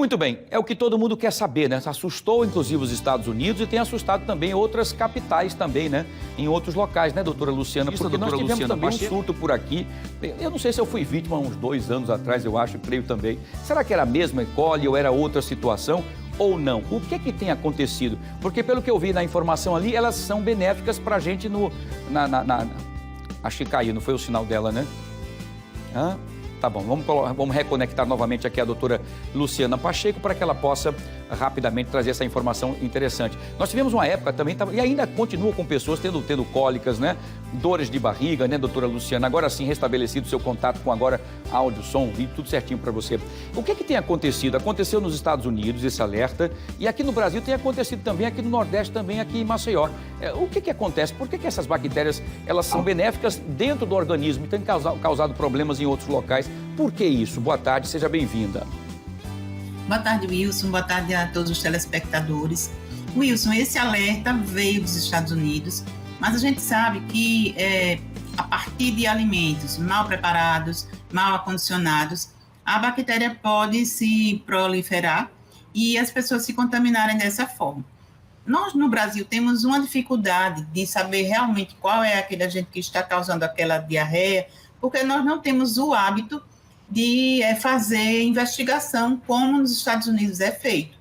Muito bem, é o que todo mundo quer saber, né? Assustou, inclusive, os Estados Unidos e tem assustado também outras capitais também, né? Em outros locais, né, doutora Luciana? Porque nós tivemos também um surto por aqui. Eu não sei se eu fui vítima há uns 2 anos atrás, eu acho, creio também. Será que era a mesma E. coli ou era outra situação? Ou não? O que tem acontecido? Porque pelo que eu vi na informação ali, elas são benéficas pra gente no... Acho que caiu, não foi o sinal dela, né? Hã? Tá bom, vamos reconectar novamente aqui a doutora Luciana Pacheco para que ela possa rapidamente trazer essa informação interessante. Nós tivemos uma época também, e ainda continua com pessoas tendo cólicas, né? Dores de barriga, né, doutora Luciana? Agora sim, restabelecido o seu contato com agora áudio, som, vídeo, tudo certinho para você. O que tem acontecido? Aconteceu nos Estados Unidos esse alerta e aqui no Brasil tem acontecido também, aqui no Nordeste também, aqui em Maceió. O que acontece? Por que essas bactérias, elas são benéficas dentro do organismo e têm causado problemas em outros locais? Por que isso? Boa tarde, seja bem-vinda. Boa tarde, Wilson. Boa tarde a todos os telespectadores. Wilson, esse alerta veio dos Estados Unidos, mas a gente sabe que a partir de alimentos mal preparados, mal acondicionados, a bactéria pode se proliferar e as pessoas se contaminarem dessa forma. Nós, no Brasil, temos uma dificuldade de saber realmente qual é aquele agente que está causando aquela diarreia, porque nós não temos o hábito de fazer investigação como nos Estados Unidos é feito.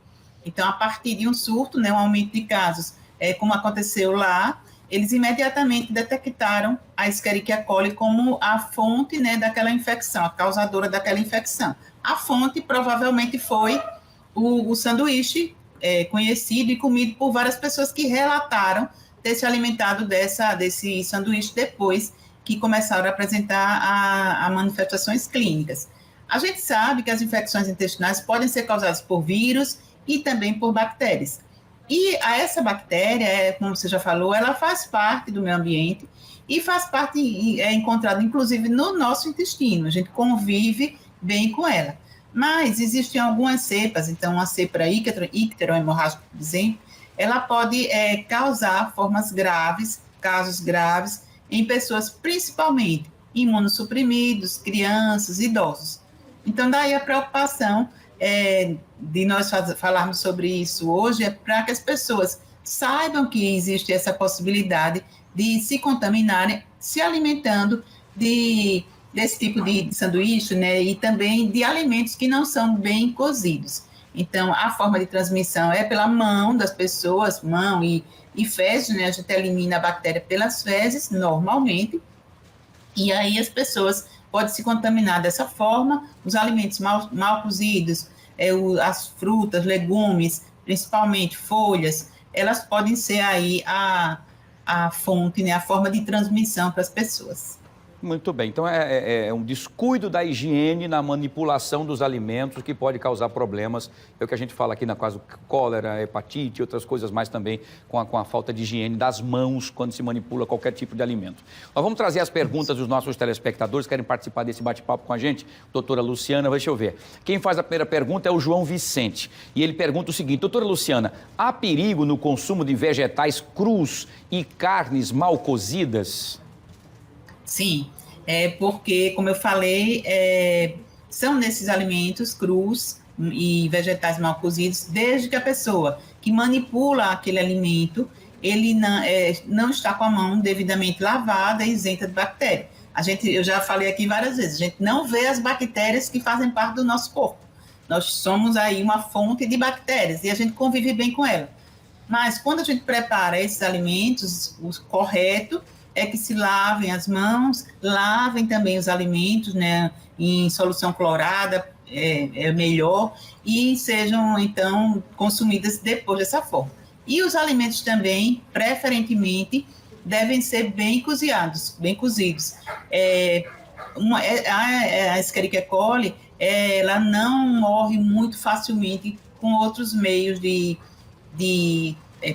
Então, a partir de um surto, né, um aumento de casos, como aconteceu lá, eles imediatamente detectaram a Escherichia coli como a fonte, né, daquela infecção, a causadora daquela infecção. A fonte provavelmente foi o sanduíche conhecido e comido por várias pessoas que relataram ter se alimentado desse sanduíche depois que começaram a apresentar manifestações clínicas. A gente sabe que as infecções intestinais podem ser causadas por vírus e também por bactérias. E essa bactéria, como você já falou, ela faz parte do meio ambiente e faz parte, é encontrada inclusive no nosso intestino, a gente convive bem com ela. Mas existem algumas cepas, então a cepa icterohemorrágica, por exemplo, ela pode causar formas graves, casos graves, em pessoas principalmente imunossuprimidos, crianças, idosos. Então, daí a preocupação de nós falarmos sobre isso hoje é para que as pessoas saibam que existe essa possibilidade de se contaminarem se alimentando desse tipo de sanduíche, né, e também de alimentos que não são bem cozidos. Então, a forma de transmissão é pela mão das pessoas, mão e fezes, né? A gente elimina a bactéria pelas fezes, normalmente, e aí as pessoas podem se contaminar dessa forma. Os alimentos mal cozidos, as frutas, legumes, principalmente folhas, elas podem ser aí a fonte, né? A forma de transmissão para as pessoas. Muito bem, então é um descuido da higiene na manipulação dos alimentos que pode causar problemas, é o que a gente fala aqui na caso cólera, hepatite e outras coisas mais também com a falta de higiene das mãos quando se manipula qualquer tipo de alimento. Nós vamos trazer as perguntas dos nossos telespectadores que querem participar desse bate-papo com a gente. Doutora Luciana, deixa eu ver. Quem faz a primeira pergunta é o João Vicente e ele pergunta o seguinte: doutora Luciana, há perigo no consumo de vegetais crus e carnes mal cozidas? Sim, porque, como eu falei, são nesses alimentos crus e vegetais mal cozidos, desde que a pessoa que manipula aquele alimento, ele não está com a mão devidamente lavada e isenta de bactéria. Eu já falei aqui várias vezes, a gente não vê as bactérias que fazem parte do nosso corpo. Nós somos aí uma fonte de bactérias e a gente convive bem com ela. Mas quando a gente prepara esses alimentos, o correto é que se lavem as mãos, lavem também os alimentos, né, em solução clorada, é melhor, e sejam, então, consumidas depois dessa forma. E os alimentos também, preferentemente, devem ser bem cozidos. A Escherichia coli, ela não morre muito facilmente com outros meios de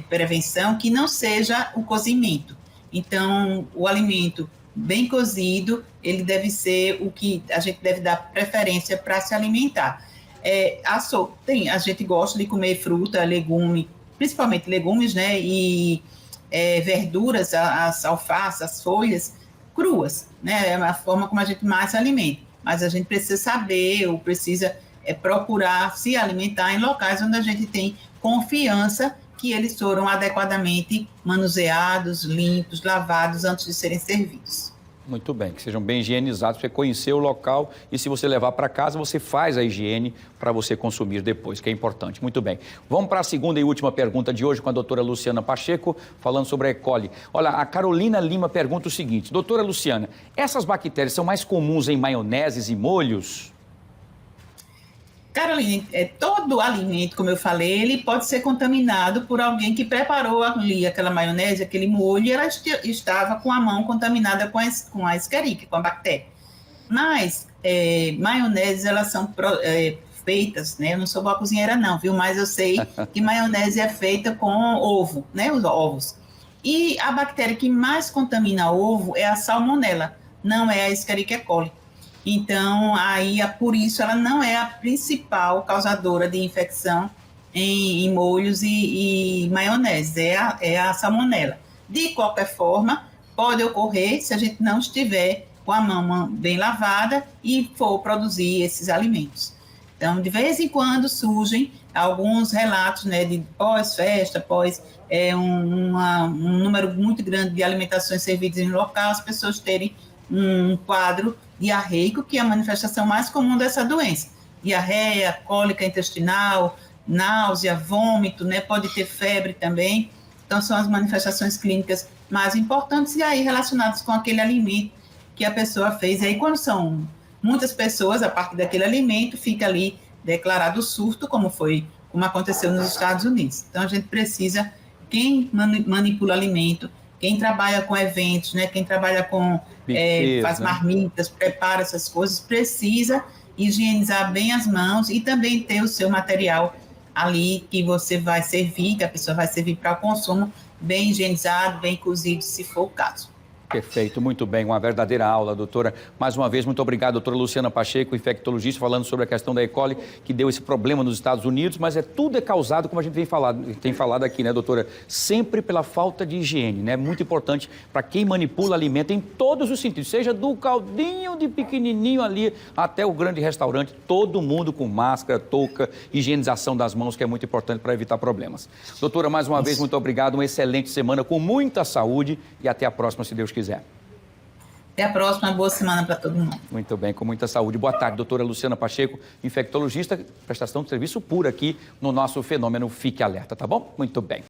prevenção que não seja o cozimento. Então, o alimento bem cozido, ele deve ser o que a gente deve dar preferência para se alimentar. A gente gosta de comer fruta, legume, principalmente legumes, né, e verduras, as alfaces, as folhas, cruas, né, é a forma como a gente mais se alimenta. Mas a gente precisa saber, ou precisa procurar se alimentar em locais onde a gente tem confiança que eles foram adequadamente manuseados, limpos, lavados antes de serem servidos. Muito bem, que sejam bem higienizados, você conhecer o local e se você levar para casa, você faz a higiene para você consumir depois, que é importante. Muito bem. Vamos para a segunda e última pergunta de hoje com a doutora Luciana Pacheco, falando sobre a E. coli. Olha, a Carolina Lima pergunta o seguinte: doutora Luciana, essas bactérias são mais comuns em maioneses e molhos? Carolina, todo alimento, como eu falei, ele pode ser contaminado por alguém que preparou ali aquela maionese, aquele molho, e ela estava com a mão contaminada com a Escherichia, com a bactéria. Mas maioneses, elas são feitas, né? Eu não sou boa cozinheira não, viu? Mas eu sei que maionese é feita com ovo, né? Os ovos. E a bactéria que mais contamina ovo é a salmonella, não é a Escherichia coli. Então, aí, por isso, ela não é a principal causadora de infecção em molhos e maionese, é a salmonela. De qualquer forma, pode ocorrer se a gente não estiver com a mão bem lavada e for produzir esses alimentos. Então, de vez em quando surgem alguns relatos, né, de pós-festa, um número muito grande de alimentações servidas em local, as pessoas terem um quadro diarreico, que é a manifestação mais comum dessa doença. Diarreia, cólica intestinal, náusea, vômito, né? Pode ter febre também. Então, são as manifestações clínicas mais importantes e aí relacionadas com aquele alimento que a pessoa fez. E aí, quando são muitas pessoas, a partir daquele alimento, fica ali declarado surto, como aconteceu nos Estados Unidos. Então, a gente precisa, quem manipula alimento, quem trabalha com eventos, né, quem trabalha com faz marmitas, prepara essas coisas, precisa higienizar bem as mãos e também ter o seu material ali que você vai servir, que a pessoa vai servir para o consumo, bem higienizado, bem cozido, se for o caso. Perfeito, muito bem, uma verdadeira aula, doutora. Mais uma vez, muito obrigado, doutora Luciana Pacheco, infectologista, falando sobre a questão da E. coli, que deu esse problema nos Estados Unidos, mas tudo é causado, como a gente tem falado aqui, né, doutora? Sempre pela falta de higiene, né? Muito importante para quem manipula alimento em todos os sentidos, seja do caldinho de pequenininho ali até o grande restaurante, todo mundo com máscara, touca, higienização das mãos, que é muito importante para evitar problemas. Doutora, mais uma vez, muito obrigado, uma excelente semana com muita saúde e até a próxima, se Deus quiser. Até a próxima, boa semana para todo mundo. Muito bem, com muita saúde. Boa tarde, doutora Luciana Pacheco, infectologista, prestação de serviço pura aqui no nosso Fenômeno Fique Alerta, tá bom? Muito bem.